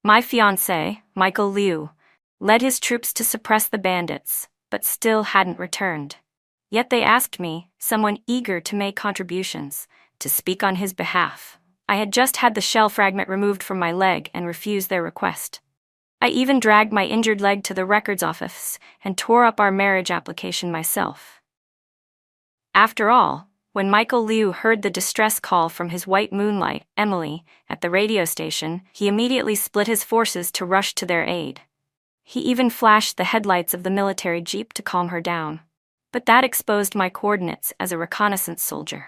My fiancé, Michael Liu, led his troops to suppress the bandits, but still hadn't returned. Yet they asked me, someone eager to make contributions, to speak on his behalf. I had just had the shell fragment removed from my leg and refused their request. I even dragged my injured leg to the records office and tore up our marriage application myself. After all, when Michael Liu heard the distress call from his white moonlight, Emily, at the radio station, he immediately split his forces to rush to their aid. He even flashed the headlights of the military jeep to calm her down. But that exposed my coordinates as a reconnaissance soldier.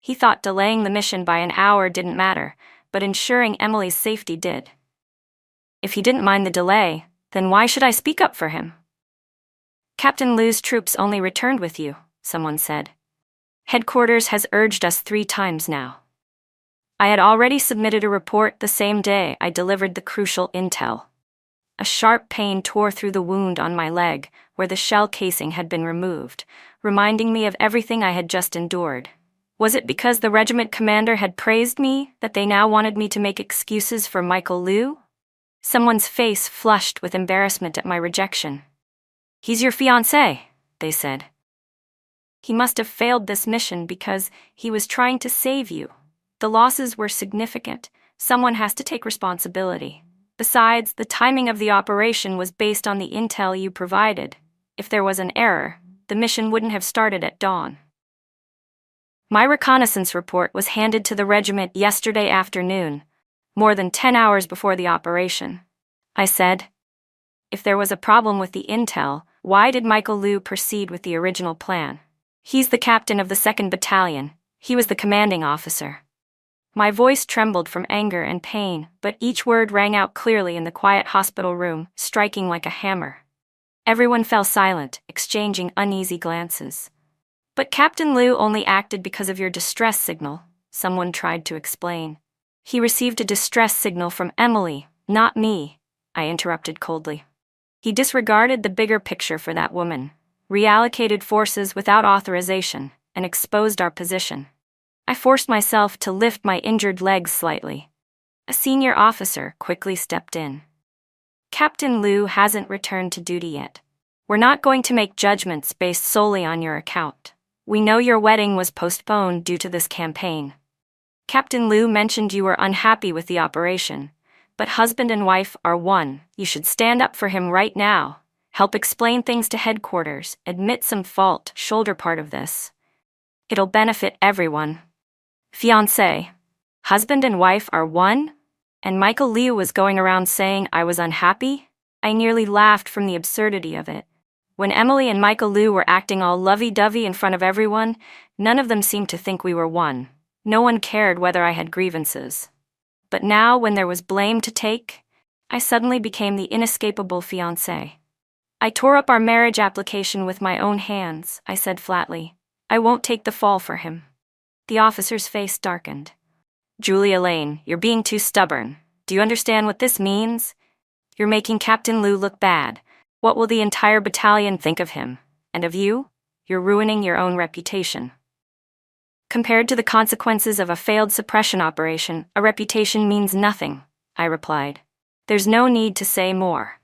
He thought delaying the mission by an hour didn't matter, but ensuring Emily's safety did. If he didn't mind the delay, then why should I speak up for him? Captain Liu's troops only returned with you, someone said. Headquarters has urged us 3 times now. I had already submitted a report the same day I delivered the crucial intel. A sharp pain tore through the wound on my leg, where the shell casing had been removed, reminding me of everything I had just endured. Was it because the regiment commander had praised me that they now wanted me to make excuses for Michael Liu? Someone's face flushed with embarrassment at my rejection. He's your fiancé, they said. He must have failed this mission because he was trying to save you. The losses were significant. Someone has to take responsibility. Besides, the timing of the operation was based on the intel you provided. If there was an error, the mission wouldn't have started at dawn. My reconnaissance report was handed to the regiment yesterday afternoon, more than 10 hours before the operation. I said, if there was a problem with the intel, why did Michael Liu proceed with the original plan? He's the captain of the 2nd Battalion. He was the commanding officer. My voice trembled from anger and pain, but each word rang out clearly in the quiet hospital room, striking like a hammer. Everyone fell silent, exchanging uneasy glances. But Captain Liu only acted because of your distress signal, someone tried to explain. He received a distress signal from Emily, not me, I interrupted coldly. He disregarded the bigger picture for that woman, reallocated forces without authorization, and exposed our position. I forced myself to lift my injured legs slightly. A senior officer quickly stepped in. Captain Liu hasn't returned to duty yet. We're not going to make judgments based solely on your account. We know your wedding was postponed due to this campaign. Captain Liu mentioned you were unhappy with the operation, but husband and wife are one. You should stand up for him right now. Help explain things to headquarters, admit some fault, shoulder part of this. It'll benefit everyone. Fiancé. Husband and wife are one? And Michael Liu was going around saying I was unhappy? I nearly laughed from the absurdity of it. When Emily and Michael Liu were acting all lovey-dovey in front of everyone, none of them seemed to think we were one. No one cared whether I had grievances. But now, when there was blame to take, I suddenly became the inescapable fiancé. I tore up our marriage application with my own hands, I said flatly. I won't take the fall for him. The officer's face darkened. Julia Lane, you're being too stubborn. Do you understand what this means? You're making Captain Liu look bad. What will the entire battalion think of him? And of you? You're ruining your own reputation. Compared to the consequences of a failed suppression operation, a reputation means nothing, I replied. There's no need to say more.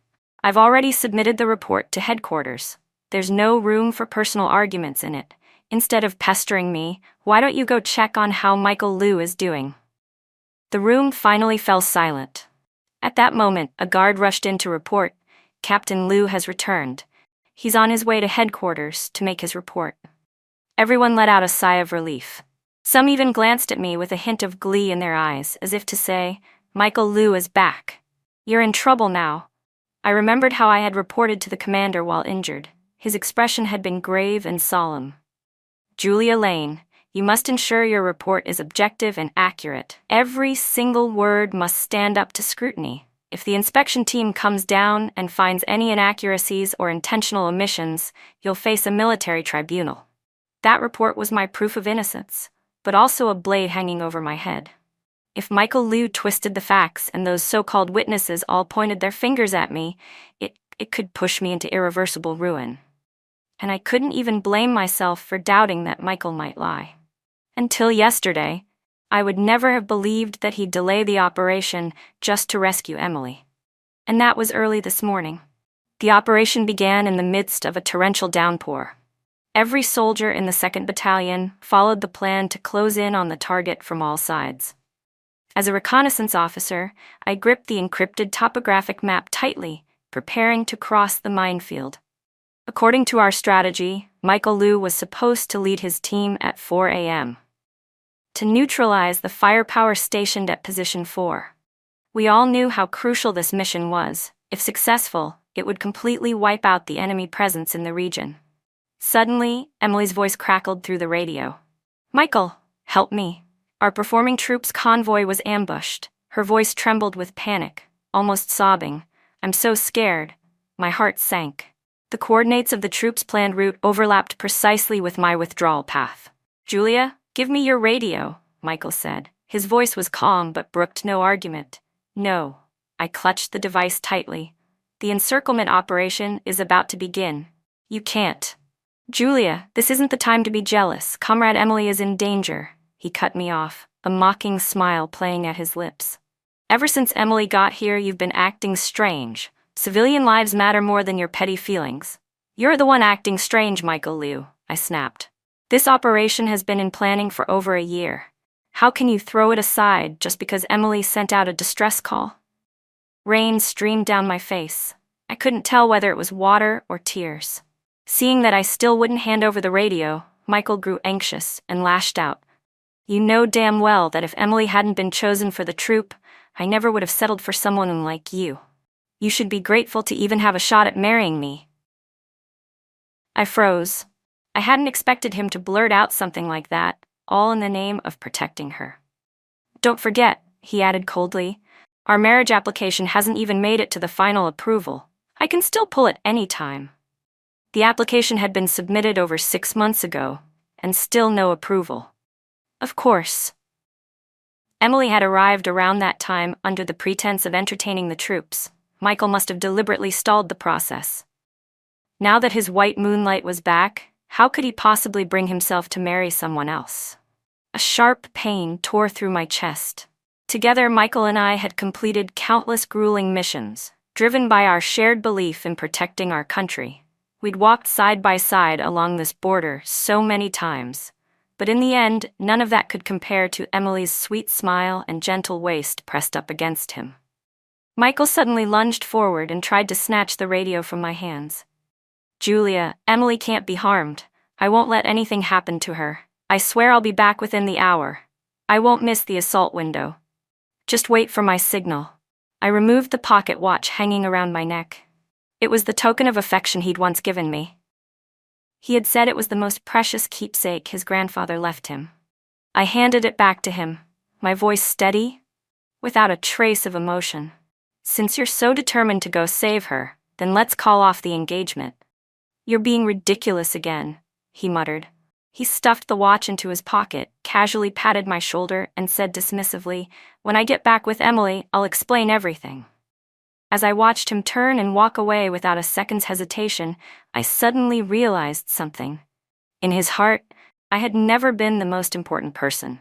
I've already submitted the report to headquarters. There's no room for personal arguments in it. Instead of pestering me, why don't you go check on how Michael Liu is doing? The room finally fell silent. At that moment, a guard rushed in to report, Captain Liu has returned. He's on his way to headquarters to make his report. Everyone let out a sigh of relief. Some even glanced at me with a hint of glee in their eyes, as if to say, Michael Liu is back. You're in trouble now. I remembered how I had reported to the commander while injured. His expression had been grave and solemn. Julia Lane, you must ensure your report is objective and accurate. Every single word must stand up to scrutiny. If the inspection team comes down and finds any inaccuracies or intentional omissions, you'll face a military tribunal. That report was my proof of innocence, but also a blade hanging over my head. If Michael Liu twisted the facts and those so-called witnesses all pointed their fingers at me, it could push me into irreversible ruin. And I couldn't even blame myself for doubting that Michael might lie. Until yesterday, I would never have believed that he'd delay the operation just to rescue Emily. And that was early this morning. The operation began in the midst of a torrential downpour. Every soldier in the 2nd Battalion followed the plan to close in on the target from all sides. As a reconnaissance officer, I gripped the encrypted topographic map tightly, preparing to cross the minefield. According to our strategy, Michael Liu was supposed to lead his team at 4 a.m. to neutralize the firepower stationed at Position 4. We all knew how crucial this mission was. If successful, it would completely wipe out the enemy presence in the region. Suddenly, Emily's voice crackled through the radio. "Michael, help me. Our performing troops' convoy was ambushed." Her voice trembled with panic, almost sobbing. "I'm so scared." My heart sank. The coordinates of the troops' planned route overlapped precisely with my withdrawal path. "Julia, give me your radio," Michael said. His voice was calm but brooked no argument. "No." I clutched the device tightly. "The encirclement operation is about to begin. You can't." "Julia, this isn't the time to be jealous. Comrade Emily is in danger." He cut me off, a mocking smile playing at his lips. "Ever since Emily got here, you've been acting strange. Civilian lives matter more than your petty feelings." "You're the one acting strange, Michael Liu," I snapped. "This operation has been in planning for over a year. How can you throw it aside just because Emily sent out a distress call?" Rain streamed down my face. I couldn't tell whether it was water or tears. Seeing that I still wouldn't hand over the radio, Michael grew anxious and lashed out. "You know damn well that if Emily hadn't been chosen for the troop, I never would have settled for someone like you. You should be grateful to even have a shot at marrying me." I froze. I hadn't expected him to blurt out something like that, all in the name of protecting her. "Don't forget," he added coldly, "our marriage application hasn't even made it to the final approval. I can still pull it any time." The application had been submitted over 6 months ago, and still no approval. Of course. Emily had arrived around that time under the pretense of entertaining the troops. Michael must have deliberately stalled the process. Now that his white moonlight was back, how could he possibly bring himself to marry someone else? A sharp pain tore through my chest. Together, Michael and I had completed countless grueling missions, driven by our shared belief in protecting our country. We'd walked side by side along this border so many times, but in the end, none of that could compare to Emily's sweet smile and gentle waist pressed up against him. Michael suddenly lunged forward and tried to snatch the radio from my hands. "Julia, Emily can't be harmed. I won't let anything happen to her. I swear I'll be back within the hour. I won't miss the assault window. Just wait for my signal." I removed the pocket watch hanging around my neck. It was the token of affection he'd once given me. He had said it was the most precious keepsake his grandfather left him. I handed it back to him, my voice steady, without a trace of emotion. "Since you're so determined to go save her, then let's call off the engagement." "You're being ridiculous again," he muttered. He stuffed the watch into his pocket, casually patted my shoulder, and said dismissively, "When I get back with Emily, I'll explain everything." As I watched him turn and walk away without a second's hesitation, I suddenly realized something. In his heart, I had never been the most important person.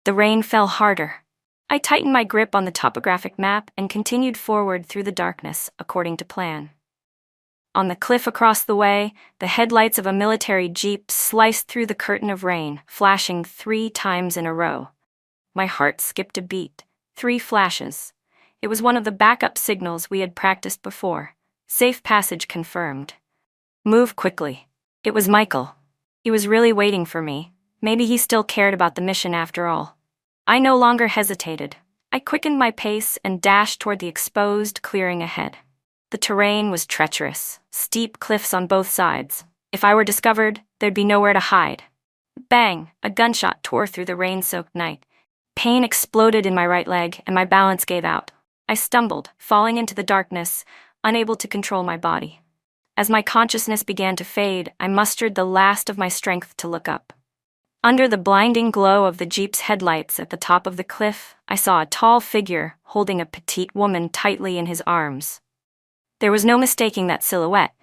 The rain fell harder. I tightened my grip on the topographic map and continued forward through the darkness, according to plan. On the cliff across the way, the headlights of a military jeep sliced through the curtain of rain, flashing 3 times in a row. My heart skipped a beat. 3 flashes. It was one of the backup signals we had practiced before. Safe passage confirmed. "Move quickly." It was Michael. He was really waiting for me. Maybe he still cared about the mission after all. I no longer hesitated. I quickened my pace and dashed toward the exposed clearing ahead. The terrain was treacherous, steep cliffs on both sides. If I were discovered, there'd be nowhere to hide. Bang! A gunshot tore through the rain-soaked night. Pain exploded in my right leg, and my balance gave out. I stumbled, falling into the darkness, unable to control my body. As my consciousness began to fade, I mustered the last of my strength to look up. Under the blinding glow of the jeep's headlights at the top of the cliff, I saw a tall figure holding a petite woman tightly in his arms. There was no mistaking that silhouette.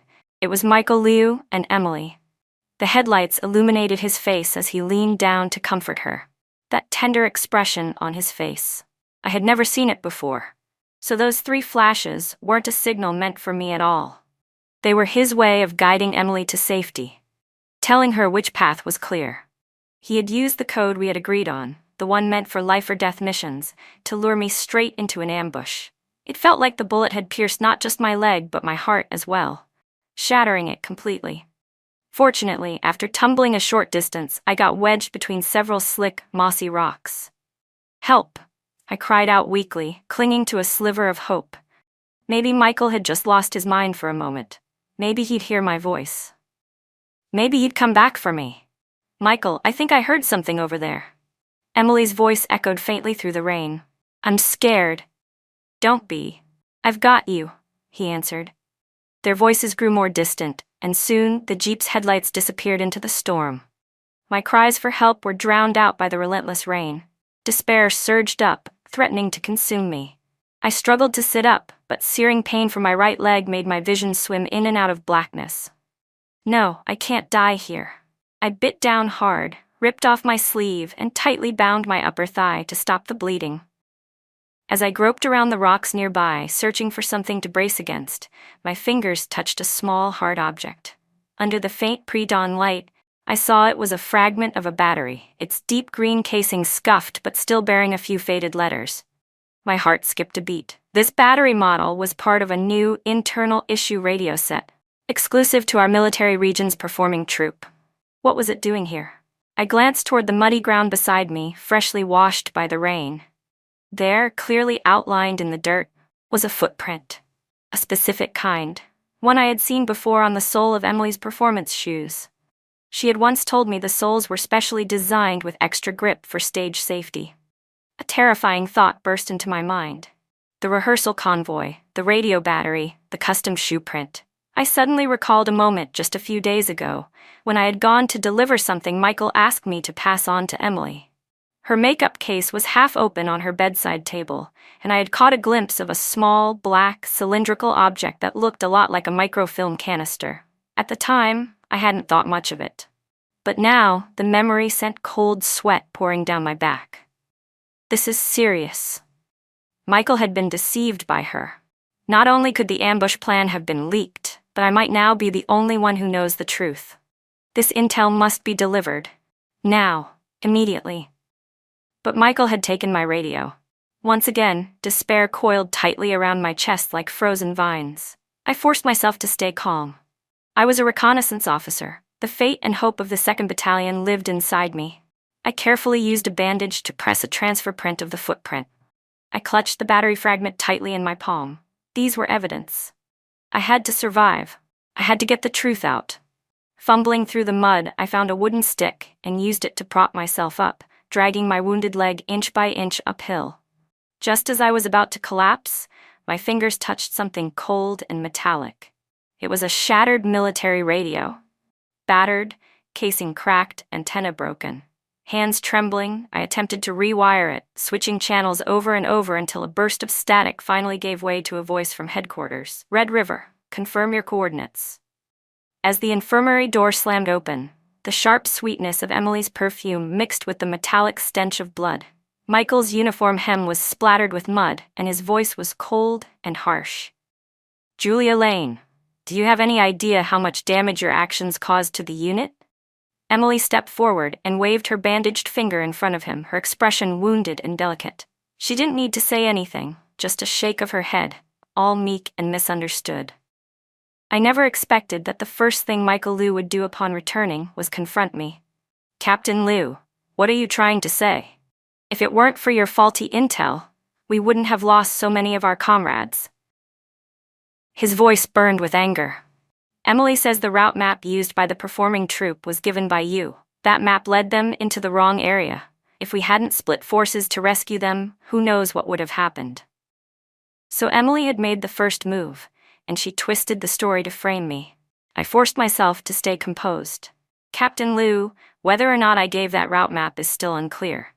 It was Michael Liu and Emily. The headlights illuminated his face as he leaned down to comfort her. that tender expression on his face. I had never seen it before. So those 3 flashes weren't a signal meant for me at all. They were his way of guiding Emily to safety, telling her which path was clear. He had used the code we had agreed on, the one meant for life-or-death missions, to lure me straight into an ambush. It felt like the bullet had pierced not just my leg but my heart as well, shattering it completely. Fortunately, after tumbling a short distance, I got wedged between several slick, mossy rocks. "Help!" I cried out weakly, clinging to a sliver of hope. Maybe Michael had just lost his mind for a moment. Maybe he'd hear my voice. Maybe he'd come back for me. "Michael, I think I heard something over there." Emily's voice echoed faintly through the rain. "I'm scared." "Don't be. I've got you," he answered. Their voices grew more distant, and soon the Jeep's headlights disappeared into the storm. My cries for help were drowned out by the relentless rain. Despair surged up, threatening to consume me. I struggled to sit up, but searing pain from my right leg made my vision swim in and out of blackness. "No, I can't die here." I bit down hard, ripped off my sleeve, and tightly bound my upper thigh to stop the bleeding. As I groped around the rocks nearby, searching for something to brace against, my fingers touched a small, hard object. Under the faint pre-dawn light, I saw it was a fragment of a battery, its deep green casing scuffed but still bearing a few faded letters. My heart skipped a beat. This battery model was part of a new internal issue radio set, exclusive to our military region's performing troop. What was it doing here? I glanced toward the muddy ground beside me, freshly washed by the rain. There, clearly outlined in the dirt, was a footprint. A specific kind, one I had seen before on the sole of Emily's performance shoes. She had once told me the soles were specially designed with extra grip for stage safety. A terrifying thought burst into my mind. The rehearsal convoy, the radio battery, the custom shoe print. I suddenly recalled a moment just a few days ago, when I had gone to deliver something Michael asked me to pass on to Emily. Her makeup case was half open on her bedside table, and I had caught a glimpse of a small, black, cylindrical object that looked a lot like a microfilm canister. At the time, I hadn't thought much of it. But now, the memory sent cold sweat pouring down my back. This is serious. Michael had been deceived by her. Not only could the ambush plan have been leaked, but I might now be the only one who knows the truth. This intel must be delivered. Now, immediately. But Michael had taken my radio. Once again, despair coiled tightly around my chest like frozen vines. I forced myself to stay calm. I was a reconnaissance officer. The fate and hope of the 2nd Battalion lived inside me. I carefully used a bandage to press a transfer print of the footprint. I clutched the battery fragment tightly in my palm. These were evidence. I had to survive. I had to get the truth out. Fumbling through the mud, I found a wooden stick and used it to prop myself up, dragging my wounded leg inch by inch uphill. Just as I was about to collapse, my fingers touched something cold and metallic. It was a shattered military radio. Battered, casing cracked, antenna broken. Hands trembling, I attempted to rewire it, switching channels over and over until a burst of static finally gave way to a voice from headquarters. "Red River, confirm your coordinates." As the infirmary door slammed open, the sharp sweetness of Emily's perfume mixed with the metallic stench of blood. Michael's uniform hem was splattered with mud, and his voice was cold and harsh. "Julia Lane, do you have any idea how much damage your actions caused to the unit?" Emily stepped forward and waved her bandaged finger in front of him, her expression wounded and delicate. She didn't need to say anything, just a shake of her head, all meek and misunderstood. I never expected that the first thing Michael Liu would do upon returning was confront me. "Captain Liu, what are you trying to say? If it weren't for your faulty intel, we wouldn't have lost so many of our comrades." His voice burned with anger. "Emily says the route map used by the performing troop was given by you. That map led them into the wrong area. If we hadn't split forces to rescue them, who knows what would have happened." So Emily had made the first move, and she twisted the story to frame me. I forced myself to stay composed. "Captain Liu, whether or not I gave that route map is still unclear.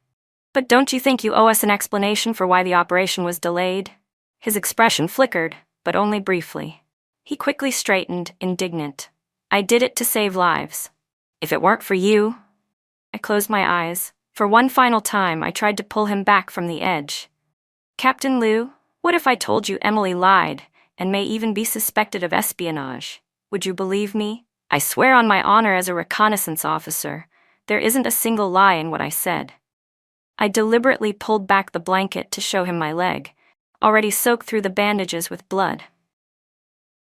But don't you think you owe us an explanation for why the operation was delayed?" His expression flickered, but only briefly. He quickly straightened, indignant. "I did it to save lives. If it weren't for you..." I closed my eyes, For one final time, I tried to pull him back from the edge. Captain Liu, what if I told you Emily lied, and may even be suspected of espionage? Would you believe me? I swear on my honor as a reconnaissance officer, there isn't a single lie in what I said. I deliberately pulled back the blanket to show him my leg, already soaked through the bandages with blood.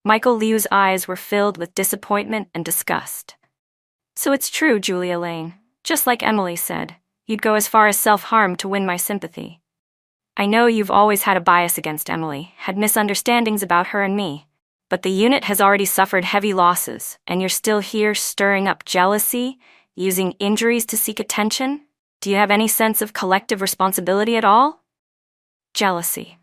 Michael Liu's eyes were filled with disappointment and disgust. So it's true, Julia Lane. Just like Emily said, you'd go as far as self-harm to win my sympathy. I know you've always had a bias against Emily, had misunderstandings about her and me, but the unit has already suffered heavy losses, and you're still here stirring up jealousy, using injuries to seek attention? Do you have any sense of collective responsibility at all? Jealousy.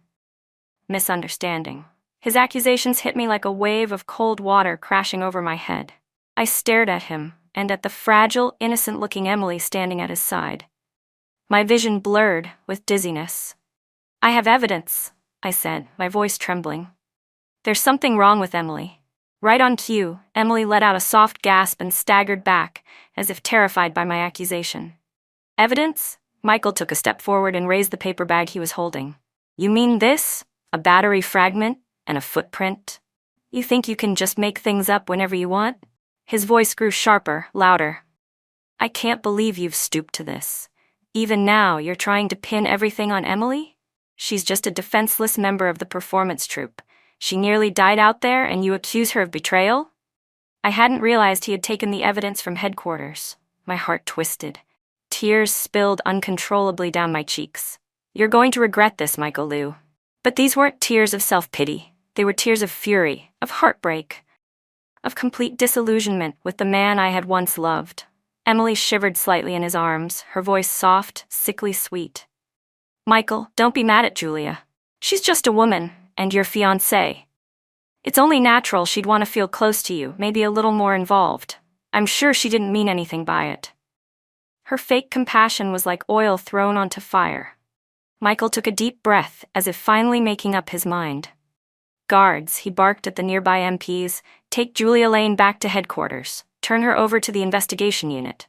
Misunderstanding. His accusations hit me like a wave of cold water crashing over my head. I stared at him, and at the fragile, innocent-looking Emily standing at his side. My vision blurred with dizziness. I have evidence, I said, my voice trembling. There's something wrong with Emily. Right on cue, Emily let out a soft gasp and staggered back, as if terrified by my accusation. Evidence? Michael took a step forward and raised the paper bag he was holding. You mean this? A battery fragment? And a footprint? You think you can just make things up whenever you want? His voice grew sharper, louder. I can't believe you've stooped to this. Even now, you're trying to pin everything on Emily? She's just a defenseless member of the performance troupe. She nearly died out there, and you accuse her of betrayal? I hadn't realized he had taken the evidence from headquarters. My heart twisted. Tears spilled uncontrollably down my cheeks. You're going to regret this, Michael Liu. But these weren't tears of self-pity. They were tears of fury, of heartbreak, of complete disillusionment with the man I had once loved. Emily shivered slightly in his arms, her voice soft, sickly sweet. Michael, don't be mad at Julia. She's just a woman, and your fiancé. It's only natural she'd want to feel close to you, maybe a little more involved. I'm sure she didn't mean anything by it. Her fake compassion was like oil thrown onto fire. Michael took a deep breath, as if finally making up his mind. Guards, he barked at the nearby MPs, take Julia Lane back to headquarters. Turn her over to the investigation unit.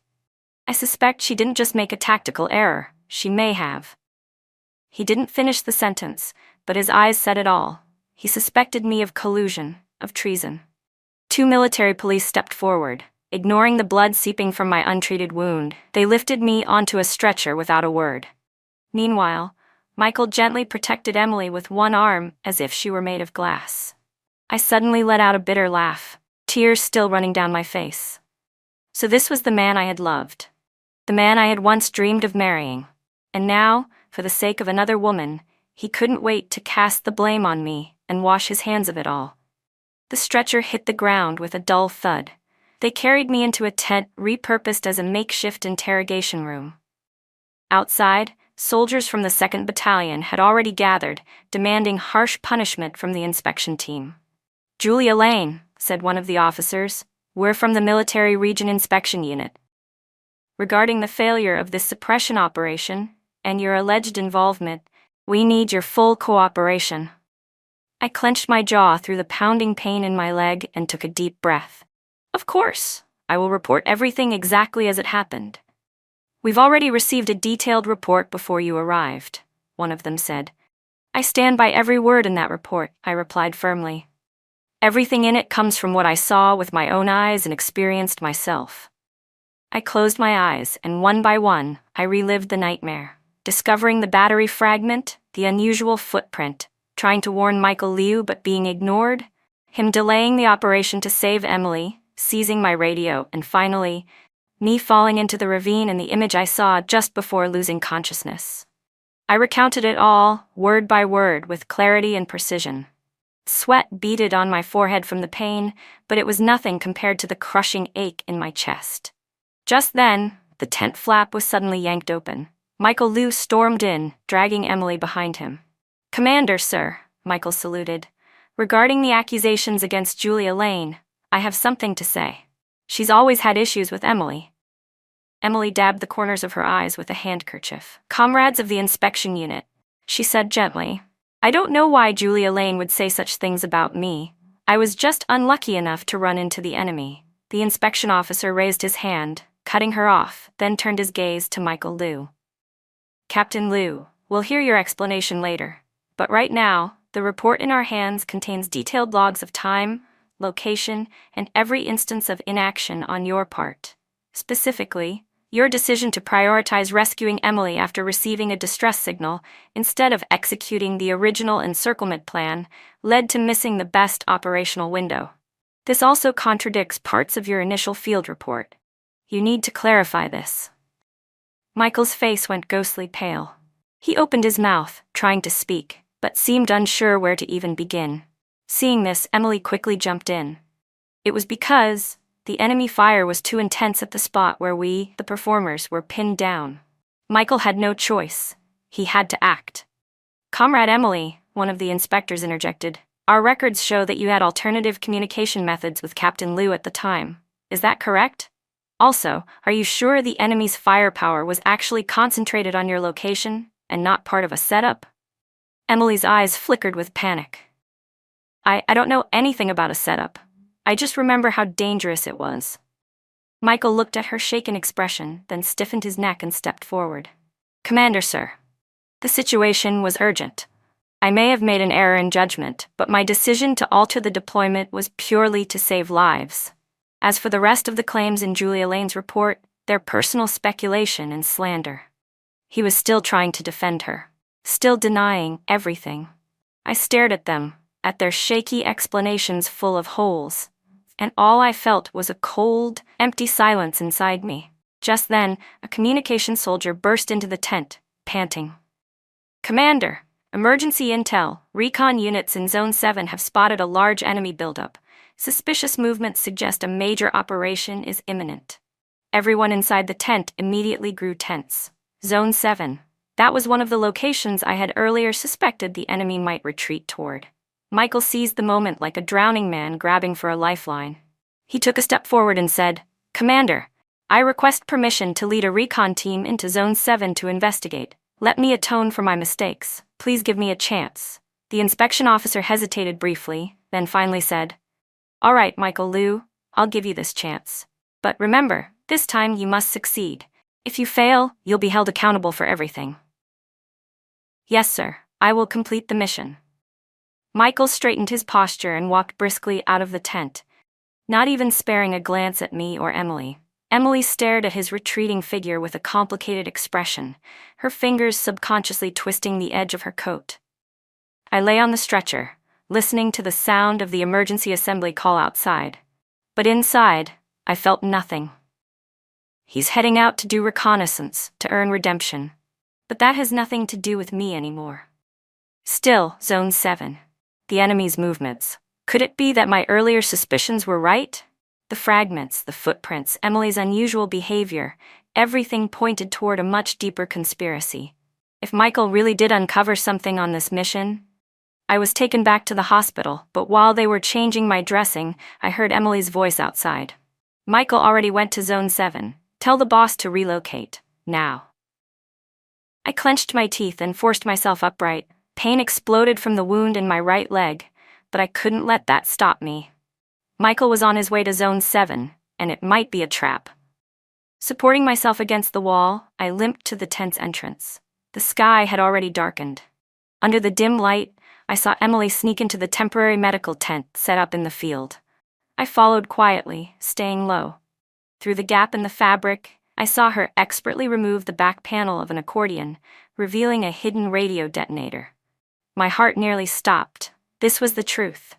I suspect she didn't just make a tactical error. She may have. He didn't finish the sentence, but his eyes said it all. He suspected me of collusion, of treason. 2 military police stepped forward. Ignoring the blood seeping from my untreated wound, they lifted me onto a stretcher without a word. Meanwhile, Michael gently protected Emily with one arm as if she were made of glass. I suddenly let out a bitter laugh, tears still running down my face. So this was the man I had loved. The man I had once dreamed of marrying. And now, for the sake of another woman, he couldn't wait to cast the blame on me and wash his hands of it all. The stretcher hit the ground with a dull thud. They carried me into a tent repurposed as a makeshift interrogation room. Outside, soldiers from the 2nd Battalion had already gathered, demanding harsh punishment from the inspection team. Julia Lane, said one of the officers, we're from the Military Region Inspection Unit. Regarding the failure of this suppression operation, and your alleged involvement, we need your full cooperation. I clenched my jaw through the pounding pain in my leg and took a deep breath. Of course, I will report everything exactly as it happened. We've already received a detailed report before you arrived, one of them said. I stand by every word in that report, I replied firmly. Everything in it comes from what I saw with my own eyes and experienced myself. I closed my eyes, and one by one, I relived the nightmare, discovering the battery fragment, the unusual footprint, trying to warn Michael Liu but being ignored, him delaying the operation to save Emily, seizing my radio, and finally, me falling into the ravine and the image I saw just before losing consciousness. I recounted it all, word by word, with clarity and precision. Sweat beaded on my forehead from the pain, but it was nothing compared to the crushing ache in my chest. Just then, the tent flap was suddenly yanked open. Michael Liu stormed in, dragging Emily behind him. Commander, sir, Michael saluted. Regarding the accusations against Julia Lane, I have something to say. She's always had issues with Emily. Emily dabbed the corners of her eyes with a handkerchief. Comrades of the inspection unit, she said gently. I don't know why Julia Lane would say such things about me. I was just unlucky enough to run into the enemy. The inspection officer raised his hand, cutting her off, then turned his gaze to Michael Liu. Captain Liu, we'll hear your explanation later. But right now, the report in our hands contains detailed logs of time, location, and every instance of inaction on your part. Specifically, your decision to prioritize rescuing Emily after receiving a distress signal instead of executing the original encirclement plan led to missing the best operational window. This also contradicts parts of your initial field report. You need to clarify this. Michael's face went ghostly pale. He opened his mouth, trying to speak, but seemed unsure where to even begin. Seeing this, Emily quickly jumped in. It was because the enemy fire was too intense at the spot where we, the performers, were pinned down. Michael had no choice. He had to act. Comrade Emily, one of the inspectors interjected, our records show that you had alternative communication methods with Captain Liu at the time. Is that correct? Also, are you sure the enemy's firepower was actually concentrated on your location and not part of a setup? Emily's eyes flickered with panic. I don't know anything about a setup. I just remember how dangerous it was. Michael looked at her shaken expression, then stiffened his neck and stepped forward. Commander, sir. The situation was urgent. I may have made an error in judgment, but my decision to alter the deployment was purely to save lives. As for the rest of the claims in Julia Lane's report, they're personal speculation and slander. He was still trying to defend her, still denying everything. I stared at them, at their shaky explanations full of holes, and all I felt was a cold, empty silence inside me. Just then, a communication soldier burst into the tent, panting. Commander, emergency intel. Recon units in Zone 7 have spotted a large enemy buildup. Suspicious movements suggest a major operation is imminent. Everyone inside the tent immediately grew tense. Zone 7. That was one of the locations I had earlier suspected the enemy might retreat toward. Michael seized the moment like a drowning man grabbing for a lifeline. He took a step forward and said, Commander, I request permission to lead a recon team into Zone 7 to investigate. Let me atone for my mistakes. Please give me a chance. The inspection officer hesitated briefly, then finally said, All right, Michael Liu, I'll give you this chance. But remember, this time you must succeed. If you fail, you'll be held accountable for everything. Yes, sir, I will complete the mission. Michael straightened his posture and walked briskly out of the tent, not even sparing a glance at me or Emily. Emily stared at his retreating figure with a complicated expression, her fingers subconsciously twisting the edge of her coat. I lay on the stretcher, listening to the sound of the emergency assembly call outside. But inside, I felt nothing. He's heading out to do reconnaissance, to earn redemption. But that has nothing to do with me anymore. Still, Zone 7. The enemy's movements. Could it be that my earlier suspicions were right? The fragments, the footprints, Emily's unusual behavior, everything pointed toward a much deeper conspiracy. If Michael really did uncover something on this mission... I was taken back to the hospital, but while they were changing my dressing, I heard Emily's voice outside. Michael already went to Zone 7. Tell the boss to relocate. Now. I clenched my teeth and forced myself upright. Pain exploded from the wound in my right leg, but I couldn't let that stop me. Michael was on his way to Zone 7, and it might be a trap. Supporting myself against the wall, I limped to the tent's entrance. The sky had already darkened. Under the dim light, I saw Emily sneak into the temporary medical tent set up in the field. I followed quietly, staying low. Through the gap in the fabric, I saw her expertly remove the back panel of an accordion, revealing a hidden radio detonator. My heart nearly stopped. This was the truth.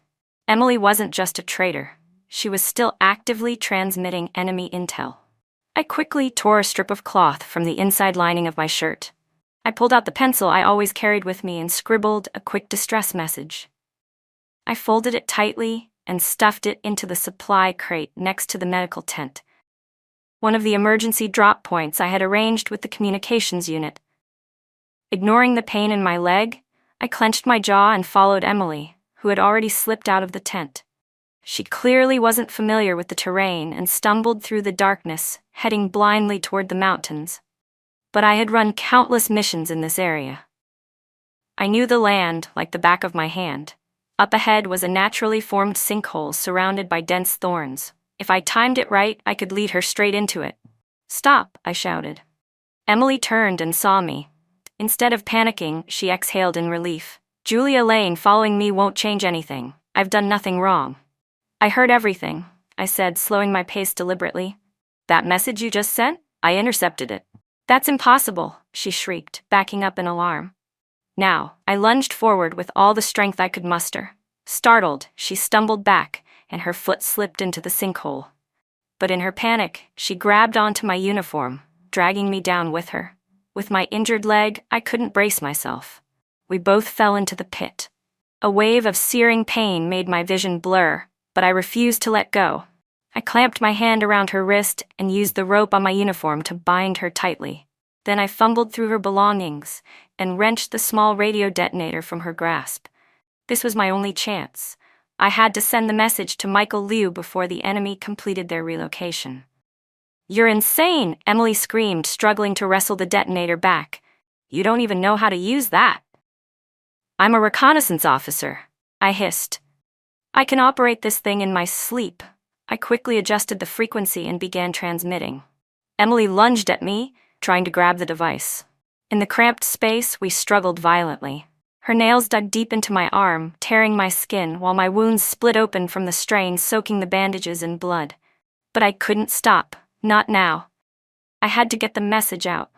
Emily wasn't just a traitor. She was still actively transmitting enemy intel. I quickly tore a strip of cloth from the inside lining of my shirt. I pulled out the pencil I always carried with me and scribbled a quick distress message. I folded it tightly and stuffed it into the supply crate next to the medical tent, one of the emergency drop points I had arranged with the communications unit. Ignoring the pain in my leg, I clenched my jaw and followed Emily, who had already slipped out of the tent. She clearly wasn't familiar with the terrain and stumbled through the darkness, heading blindly toward the mountains. But I had run countless missions in this area. I knew the land like the back of my hand. Up ahead was a naturally formed sinkhole surrounded by dense thorns. If I timed it right, I could lead her straight into it. "Stop," I shouted. Emily turned and saw me. Instead of panicking, she exhaled in relief. "Julia Lane, following me won't change anything. I've done nothing wrong." "I heard everything," I said, slowing my pace deliberately. "That message you just sent? I intercepted it." "That's impossible," she shrieked, backing up in alarm. Now, I lunged forward with all the strength I could muster. Startled, she stumbled back, and her foot slipped into the sinkhole. But in her panic, she grabbed onto my uniform, dragging me down with her. With my injured leg, I couldn't brace myself. We both fell into the pit. A wave of searing pain made my vision blur, but I refused to let go. I clamped my hand around her wrist and used the rope on my uniform to bind her tightly. Then I fumbled through her belongings and wrenched the small radio detonator from her grasp. This was my only chance. I had to send the message to Michael Liu before the enemy completed their relocation. "You're insane!" Emily screamed, struggling to wrestle the detonator back. "You don't even know how to use that." "I'm a reconnaissance officer," I hissed. "I can operate this thing in my sleep." I quickly adjusted the frequency and began transmitting. Emily lunged at me, trying to grab the device. In the cramped space, we struggled violently. Her nails dug deep into my arm, tearing my skin, while my wounds split open from the strain, soaking the bandages in blood. But I couldn't stop, not now. I had to get the message out,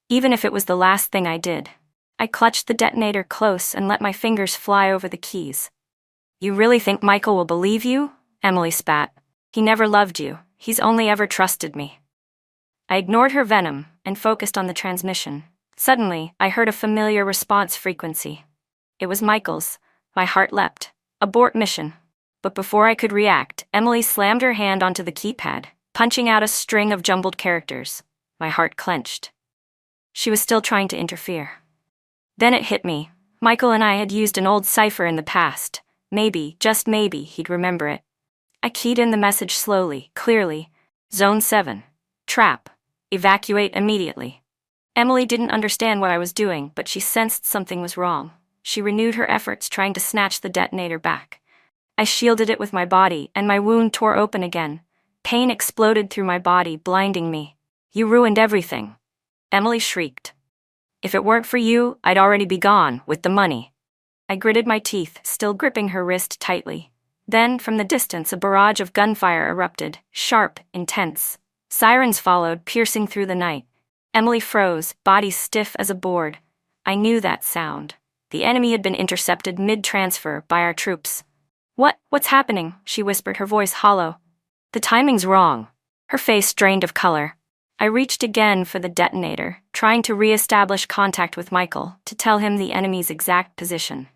even if it was the last thing I did. I clutched the detonator close and let my fingers fly over the keys. "You really think Michael will believe you?" Emily spat. "He never loved you. He's only ever trusted me." I ignored her venom and focused on the transmission. Suddenly, I heard a familiar response frequency. It was Michael's. My heart leapt. Abort mission. But before I could react, Emily slammed her hand onto the keypad, punching out a string of jumbled characters. My heart clenched. She was still trying to interfere. Then it hit me. Michael and I had used an old cipher in the past. Maybe, just maybe, he'd remember it. I keyed in the message slowly, clearly. Zone 7. Trap. Evacuate immediately. Emily didn't understand what I was doing, but she sensed something was wrong. She renewed her efforts, trying to snatch the detonator back. I shielded it with my body, and my wound tore open again. Pain exploded through my body, blinding me. "You ruined everything," Emily shrieked. "If it weren't for you, I'd already be gone, with the money." I gritted my teeth, still gripping her wrist tightly. Then, from the distance, a barrage of gunfire erupted, sharp, intense. Sirens followed, piercing through the night. Emily froze, body stiff as a board. I knew that sound. The enemy had been intercepted mid-transfer by our troops. What's happening?" she whispered, her voice hollow. "The timing's wrong." Her face drained of color. I reached again for the detonator, trying to re-establish contact with Michael, to tell him the enemy's exact position.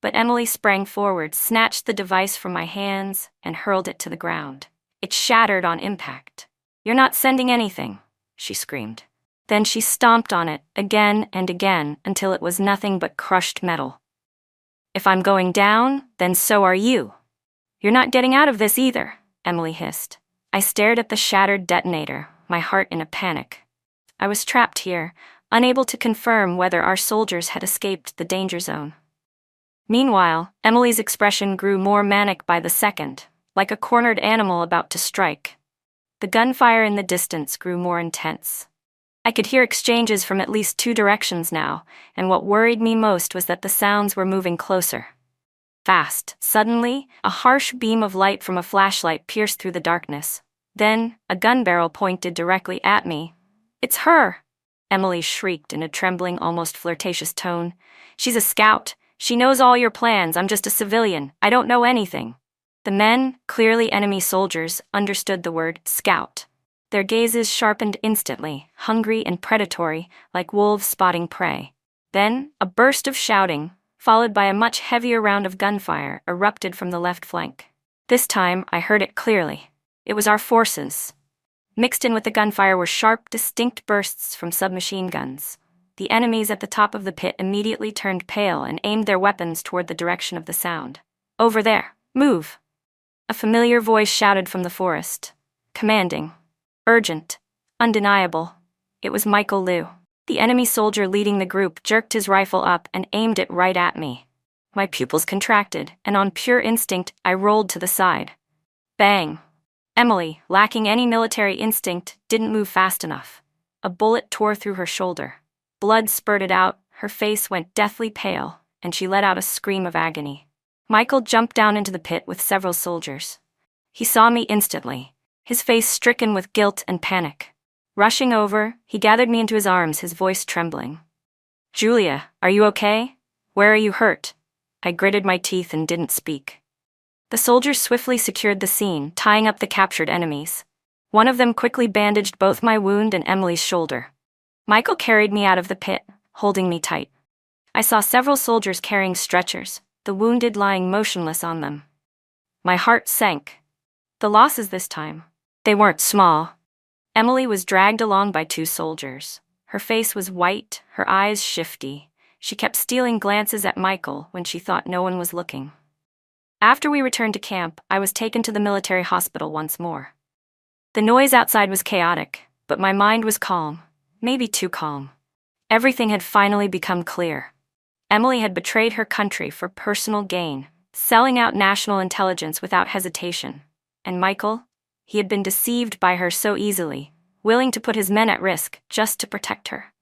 But Emily sprang forward, snatched the device from my hands, and hurled it to the ground. It shattered on impact. "You're not sending anything," she screamed. Then she stomped on it, again and again, until it was nothing but crushed metal. "If I'm going down, then so are you. You're not getting out of this either," Emily hissed. I stared at the shattered detonator, my heart in a panic. I was trapped here, unable to confirm whether our soldiers had escaped the danger zone. Meanwhile, Emily's expression grew more manic by the second, like a cornered animal about to strike. The gunfire in the distance grew more intense. I could hear exchanges from at least 2 directions now, and what worried me most was that the sounds were moving closer. Fast. Suddenly, a harsh beam of light from a flashlight pierced through the darkness. Then, a gun barrel pointed directly at me. "It's her!" Emily shrieked in a trembling, almost flirtatious tone. "She's a scout. She knows all your plans. I'm just a civilian. I don't know anything." The men, clearly enemy soldiers, understood the word scout. Their gazes sharpened instantly, hungry and predatory, like wolves spotting prey. Then, a burst of shouting, followed by a much heavier round of gunfire, erupted from the left flank. This time, I heard it clearly. It was our forces. Mixed in with the gunfire were sharp, distinct bursts from submachine guns. The enemies at the top of the pit immediately turned pale and aimed their weapons toward the direction of the sound. "Over there! Move!" A familiar voice shouted from the forest. Commanding. Urgent. Undeniable. It was Michael Liu. The enemy soldier leading the group jerked his rifle up and aimed it right at me. My pupils contracted, and on pure instinct, I rolled to the side. Bang! Emily, lacking any military instinct, didn't move fast enough. A bullet tore through her shoulder. Blood spurted out, her face went deathly pale, and she let out a scream of agony. Michael jumped down into the pit with several soldiers. He saw me instantly, his face stricken with guilt and panic. Rushing over, he gathered me into his arms, his voice trembling. "Julia, are you okay? Where are you hurt?" I gritted my teeth and didn't speak. The soldiers swiftly secured the scene, tying up the captured enemies. One of them quickly bandaged both my wound and Emily's shoulder. Michael carried me out of the pit, holding me tight. I saw several soldiers carrying stretchers, the wounded lying motionless on them. My heart sank. The losses this time, they weren't small. Emily was dragged along by 2 soldiers. Her face was white, her eyes shifty. She kept stealing glances at Michael when she thought no one was looking. After we returned to camp, I was taken to the military hospital once more. The noise outside was chaotic, but my mind was calm, maybe too calm. Everything had finally become clear. Emily had betrayed her country for personal gain, selling out national intelligence without hesitation. And Michael? He had been deceived by her so easily, willing to put his men at risk just to protect her.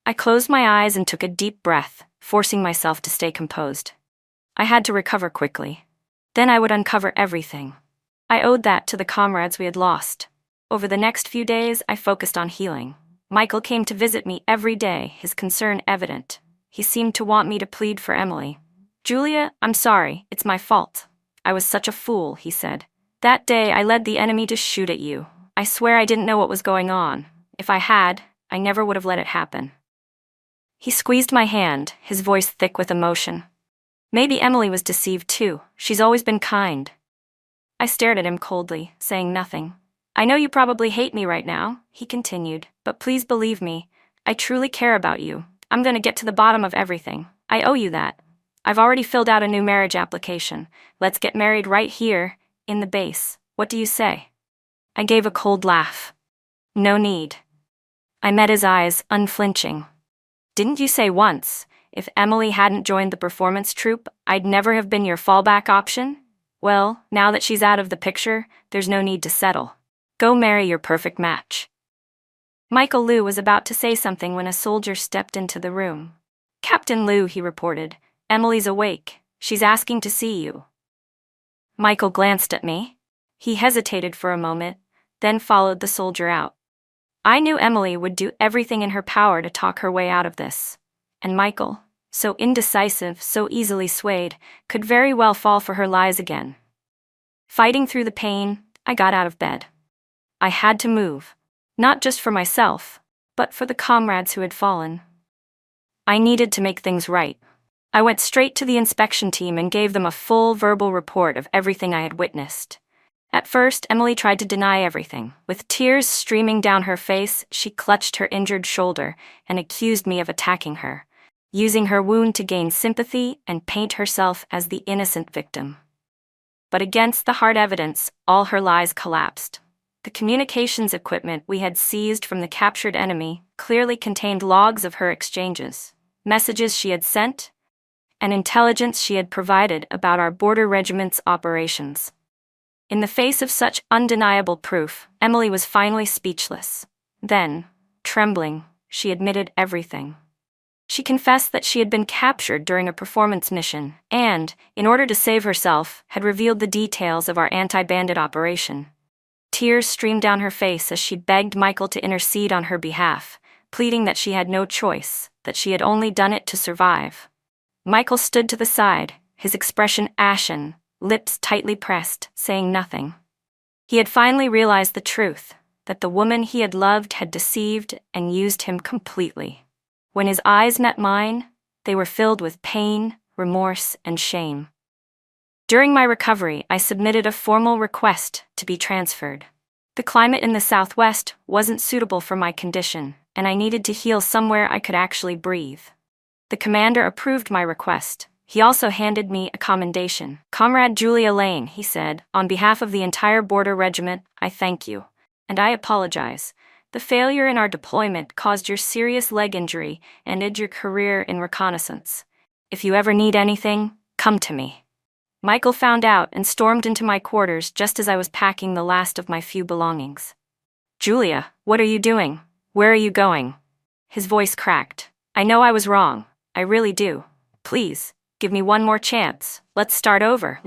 I closed my eyes and took a deep breath, forcing myself to stay composed. I had to recover quickly. Then I would uncover everything. I owed that to the comrades we had lost. Over the next few days, I focused on healing. Michael came to visit me every day, his concern evident. He seemed to want me to plead for Emily. "Julia, I'm sorry, it's my fault. I was such a fool," he said. "That day I led the enemy to shoot at you. I swear I didn't know what was going on. If I had, I never would have let it happen." He squeezed my hand, his voice thick with emotion. "Maybe Emily was deceived too. She's always been kind." I stared at him coldly, saying nothing. "I know you probably hate me right now," he continued, "but please believe me. I truly care about you. I'm gonna get to the bottom of everything. I owe you that. I've already filled out a new marriage application. Let's get married right here, in the base. What do you say?" I gave a cold laugh. "No need." I met his eyes, unflinching. "Didn't you say once, if Emily hadn't joined the performance troupe, I'd never have been your fallback option? Well, now that she's out of the picture, there's no need to settle. Go marry your perfect match." Michael Liu was about to say something when a soldier stepped into the room. "Captain Liu," he reported, "Emily's awake. She's asking to see you." Michael glanced at me. He hesitated for a moment, then followed the soldier out. I knew Emily would do everything in her power to talk her way out of this. And Michael, so indecisive, so easily swayed, could very well fall for her lies again. Fighting through the pain, I got out of bed. I had to move, not just for myself, but for the comrades who had fallen. I needed to make things right. I went straight to the inspection team and gave them a full verbal report of everything I had witnessed. At first, Emily tried to deny everything. With tears streaming down her face, she clutched her injured shoulder and accused me of attacking her, using her wound to gain sympathy and paint herself as the innocent victim. But against the hard evidence, all her lies collapsed. The communications equipment we had seized from the captured enemy clearly contained logs of her exchanges, messages she had sent, and intelligence she had provided about our border regiment's operations. In the face of such undeniable proof, Emily was finally speechless. Then, trembling, she admitted everything. She confessed that she had been captured during a performance mission and, in order to save herself, had revealed the details of our anti-bandit operation. Tears streamed down her face as she begged Michael to intercede on her behalf, pleading that she had no choice, that she had only done it to survive. Michael stood to the side, his expression ashen, lips tightly pressed, saying nothing. He had finally realized the truth, that the woman he had loved had deceived and used him completely. When his eyes met mine, they were filled with pain, remorse, and shame. During my recovery, I submitted a formal request to be transferred. The climate in the Southwest wasn't suitable for my condition, and I needed to heal somewhere I could actually breathe. The commander approved my request. He also handed me a commendation. "Comrade Julia Lane," he said, "on behalf of the entire border regiment, I thank you. And I apologize. The failure in our deployment caused your serious leg injury and ended your career in reconnaissance. If you ever need anything, come to me." Michael found out and stormed into my quarters just as I was packing the last of my few belongings. Julia, what are you doing? Where are you going? His voice cracked. I know I was wrong. I really do. Please, give me one more chance. Let's start over.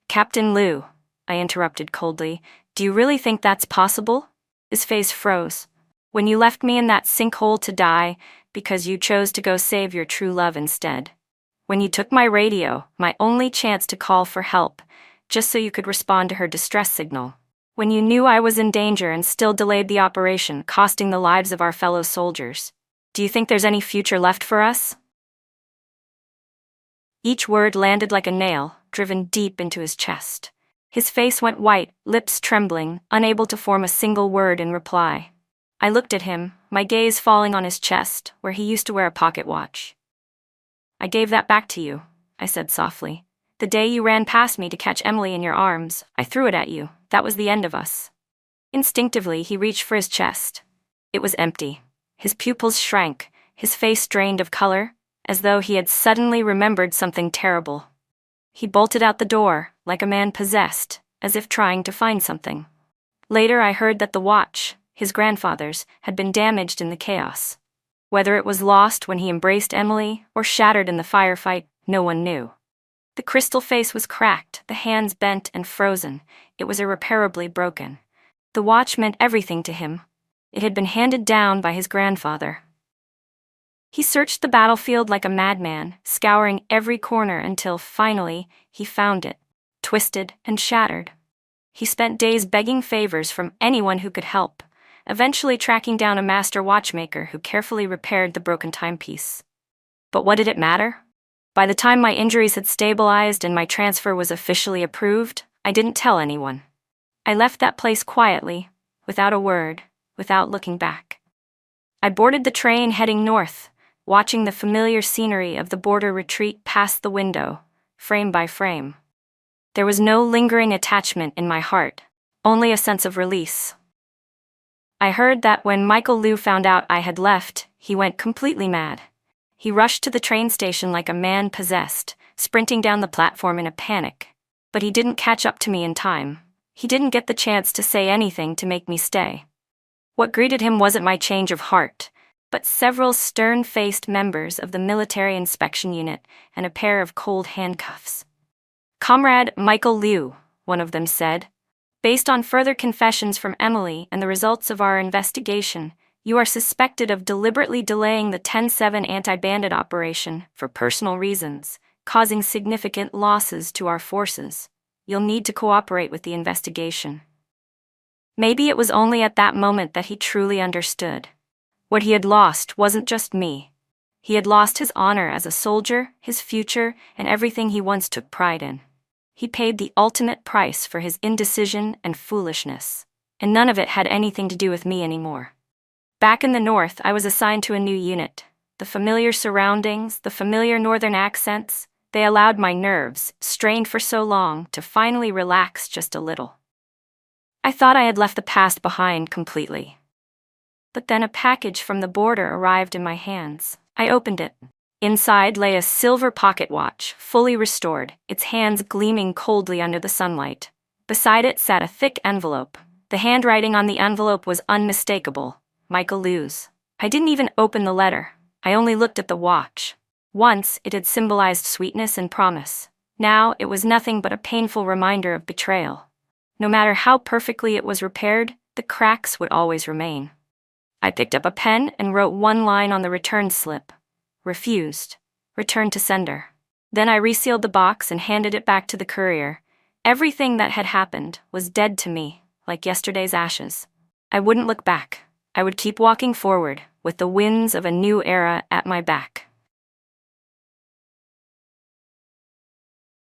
Captain Liu, I interrupted coldly, do you really think that's possible? His face froze. When you left me in that sinkhole to die because you chose to go save your true love instead. When you took my radio, my only chance to call for help, just so you could respond to her distress signal. When you knew I was in danger and still delayed the operation, costing the lives of our fellow soldiers. Do you think there's any future left for us? Each word landed like a nail, driven deep into his chest. His face went white, lips trembling, unable to form a single word in reply. I looked at him, my gaze falling on his chest, where he used to wear a pocket watch. I gave that back to you, I said softly. The day you ran past me to catch Emily in your arms, I threw it at you. That was the end of us. Instinctively, he reached for his chest. It was empty. His pupils shrank, his face drained of color, as though he had suddenly remembered something terrible. He bolted out the door, like a man possessed, as if trying to find something. Later I heard that the watch, his grandfather's, had been damaged in the chaos. Whether it was lost when he embraced Emily or shattered in the firefight, no one knew. The crystal face was cracked, the hands bent and frozen. It was irreparably broken. The watch meant everything to him. It had been handed down by his grandfather. He searched the battlefield like a madman, scouring every corner until, finally, he found it, twisted and shattered. He spent days begging favors from anyone who could help, eventually tracking down a master watchmaker who carefully repaired the broken timepiece. But what did it matter? By the time my injuries had stabilized and my transfer was officially approved, I didn't tell anyone. I left that place quietly, without a word, without looking back. I boarded the train heading north, watching the familiar scenery of the border retreat past the window, frame by frame. There was no lingering attachment in my heart, only a sense of release. I heard that when Michael Liu found out I had left, he went completely mad. He rushed to the train station like a man possessed, sprinting down the platform in a panic. But he didn't catch up to me in time. He didn't get the chance to say anything to make me stay. What greeted him wasn't my change of heart, but several stern-faced members of the military inspection unit and a pair of cold handcuffs. "Comrade Michael Liu," one of them said, "based on further confessions from Emily and the results of our investigation, you are suspected of deliberately delaying the 10-7 anti-bandit operation for personal reasons, causing significant losses to our forces. You'll need to cooperate with the investigation." Maybe it was only at that moment that he truly understood. What he had lost wasn't just me. He had lost his honor as a soldier, his future, and everything he once took pride in. He paid the ultimate price for his indecision and foolishness, and none of it had anything to do with me anymore. Back in the north, I was assigned to a new unit. The familiar surroundings, the familiar northern accents, they allowed my nerves, strained for so long, to finally relax just a little. I thought I had left the past behind completely. But then a package from the border arrived in my hands. I opened it. Inside lay a silver pocket watch, fully restored, its hands gleaming coldly under the sunlight. Beside it sat a thick envelope. The handwriting on the envelope was unmistakable. Michael Liu's. I didn't even open the letter. I only looked at the watch. Once, it had symbolized sweetness and promise. Now, it was nothing but a painful reminder of betrayal. No matter how perfectly it was repaired, the cracks would always remain. I picked up a pen and wrote one line on the return slip. Refused. Return to sender. Then I resealed the box and handed it back to the courier. Everything that had happened was dead to me, like yesterday's ashes. I wouldn't look back. I would keep walking forward, with the winds of a new era at my back.